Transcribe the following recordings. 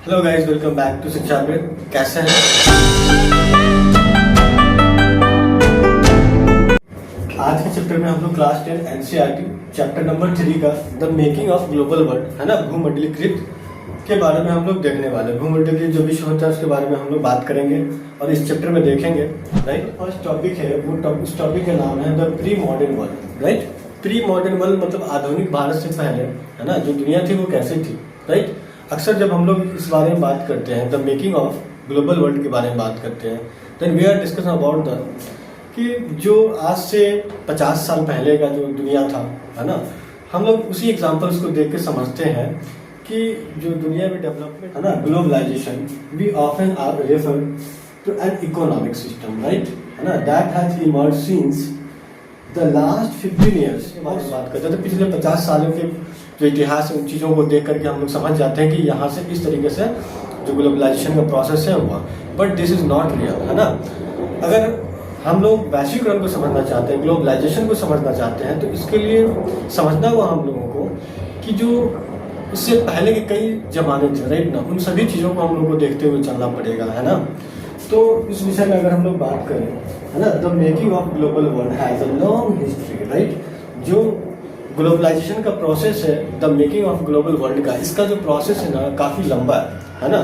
Hello guys, welcome back to Shiksha में। कैसे हैं? आज के चैप्टर में हम लोग क्लास 10 एनसीईआरटी चैप्टर नंबर 3 का the making of global world है ना, भूमंडलीकृत के बारे में हम लोग देखने वाले हैं। भूमंडलीय जो विश्व होता है उसके बारे में हम लोग बात करेंगे और इस चैप्टर में देखेंगे। राइट, फर्स्ट टॉपिक है उस टॉपिक का नाम है the pre modern world. Right, pre modern world मतलब आधुनिक भारत से पहले है ना, जो दुनिया थी वो कैसी थी। राइट, अक्सर जब हम लोग इस बारे में बात करते हैं the making of global world के बारे में बात करते हैं, then we are discussing about the कि जो आज से 50 साल पहले का जो दुनिया था है ना, हम लोग उसी एग्जांपल्स को देख के समझते हैं कि जो दुनिया में डेवलपमेंट है ना, globalization, we often are refer to an economic system, right, है ना, that has emerged since the last 15 years. बात करते हैं तो पिछले 50 सालों के जो इतिहास है उन चीज़ों को देख करके हम लोग समझ जाते हैं कि यहाँ से इस तरीके से जो ग्लोबलाइजेशन का प्रोसेस है हुआ। But this is not real, है ना। अगर हम लोग वैश्वीकरण को समझना चाहते हैं, ग्लोबलाइजेशन को समझना चाहते हैं, तो इसके लिए समझना हुआ हम लोगों को कि जो इससे पहले के कई जमाने थे, राइट ना, उन सभी चीज़ों को हम लोग को देखते हुए चलना पड़ेगा, है ना। तो इस विषय में अगर हम लोग बात करें, है ना, the making of global world has a long history. Right, जो ग्लोबलाइजेशन का प्रोसेस है, the making of global world का, इसका जो प्रोसेस है ना काफ़ी लंबा है ना।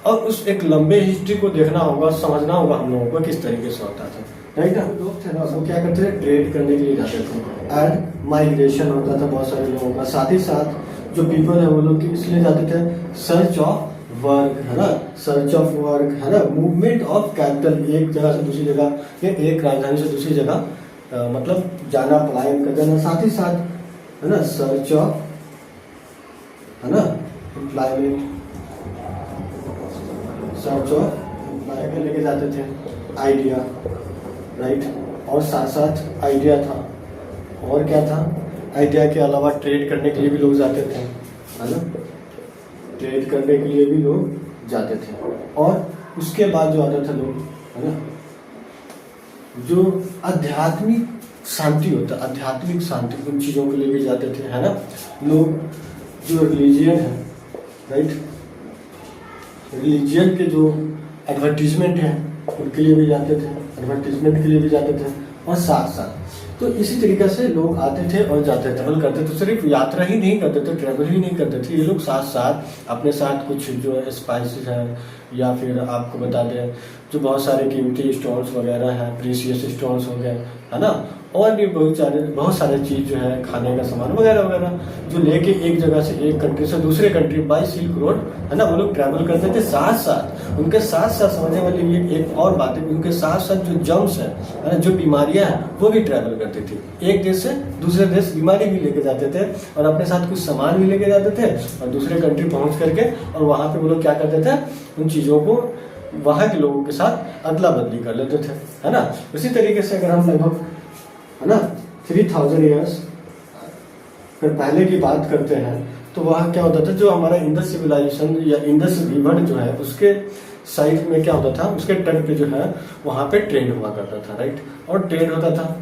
और उस एक लंबे हिस्ट्री को देखना होगा, समझना होगा हम लोगों को किस तरीके से होता था। राइट, लोग थे ना, वो क्या करते थे, ट्रेड करने के लिए जाते थे एंड माइग्रेशन होता था बहुत सारे लोगों का। साथ ही साथ जो पीपल है वो लोग इसलिए जाते थे सर्च ऑफ वर्क, है ना, सर्च ऑफ वर्क, है ना, मूवमेंट ऑफ कैपिटल, एक जगह से दूसरी जगह या एक राजधानी से दूसरी जगह मतलब जाना, पलायन कर जाना। साथ ही साथ है ना सर्च ऑफ, है ना, एम्प्लॉयमेंट, सर्च ऑफ एम्प्लॉयमेंट लेके जाते थे, आइडिया, राइट। और साथ साथ आइडिया था, और क्या था, आइडिया के अलावा ट्रेड करने के लिए भी लोग जाते थे, है ना, ट्रेड करने के लिए भी लोग जाते थे। और उसके बाद जो आता था लोग, है ना, जो आध्यात्मिक शांति होता, आध्यात्मिक शांति, उन चीज़ों के लिए भी जाते थे, है ना। लोग जो रिलीजियन है, राइट, रिलीजियन के जो एडवर्टीजमेंट है उनके लिए भी जाते थे, एडवर्टीजमेंट के लिए भी जाते थे। और साथ साथ तो इसी तरीके से लोग आते थे और जाते, ट्रेवल करते थे। सिर्फ यात्रा ही नहीं करते थे, ट्रेवल ही नहीं करते थे, ये लोग साथ साथ अपने साथ कुछ जो स्पाइसेस हैं, या फिर आपको बता दें जो बहुत सारे कीमती स्टोन्स वगैरह हैं, प्रीशियस स्टोन्स हो गए, है ना, और भी बहुत सारे चीज़ जो है, खाने का सामान वगैरह वगैरह, जो लेके एक जगह से एक कंट्री से दूसरे कंट्री बाय सिल्क रोड, है ना, वो लोग ट्रैवल करते थे। साथ साथ उनके साथ साथ समझने वाली ये एक और बात है, उनके साथ साथ जो जर्म्स है ना, जो बीमारियां हैं, वो भी ट्रैवल करती थी। एक देश से दूसरे देश बीमारी भी लेके जाते थे और अपने साथ कुछ सामान भी लेके जाते थे, और दूसरे कंट्री पहुंच करके और वहां पे वो लोग क्या करते थे, उन चीज़ों को वहाँ के लोगों के साथ अदला बदली कर लेते थे, है ना। उसी तरीके से अगर हम लगभग, है ना, 3000 ईयर्स फिर पहले की बात करते हैं, तो वहाँ क्या होता था, जो हमारा इंडस सिविलाइजेशन या इंडस रिवर जो है उसके साइड में क्या होता था, उसके तट पे जो है वहाँ पे ट्रेड हुआ करता था, राइट, और ट्रेड होता था।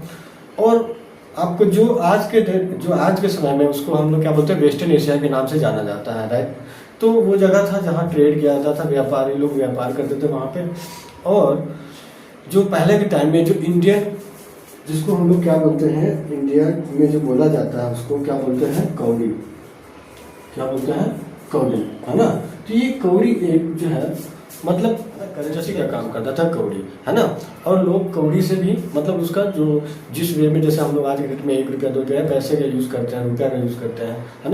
और आपको जो आज के समय में उसको हम लोग क्या बोलते हैं, वेस्टर्न एशिया के नाम से जाना जाता है, राइट। तो वो जगह था जहाँ ट्रेड किया जाता था, व्यापारी लोग व्यापार करते थे वहाँ पे। और जो पहले के टाइम में जो इंडियन, जिसको हम लोग क्या बोलते हैं, इंडिया में जो बोला जाता है उसको क्या बोलते हैं, कौड़ी, क्या बोलते हैं, कौड़ी, है ना। तो ये कौड़ी एक जो है मतलब करेंसी का काम करता था, कौड़ी, है ना। और लोग कौड़ी से भी मतलब उसका जो जिस वे में, जैसे हम लोग आज के डेट में 1 रुपया 2 रुपया पैसे का यूज़ करते हैं, रुपया का यूज़ करते हैं, है ना।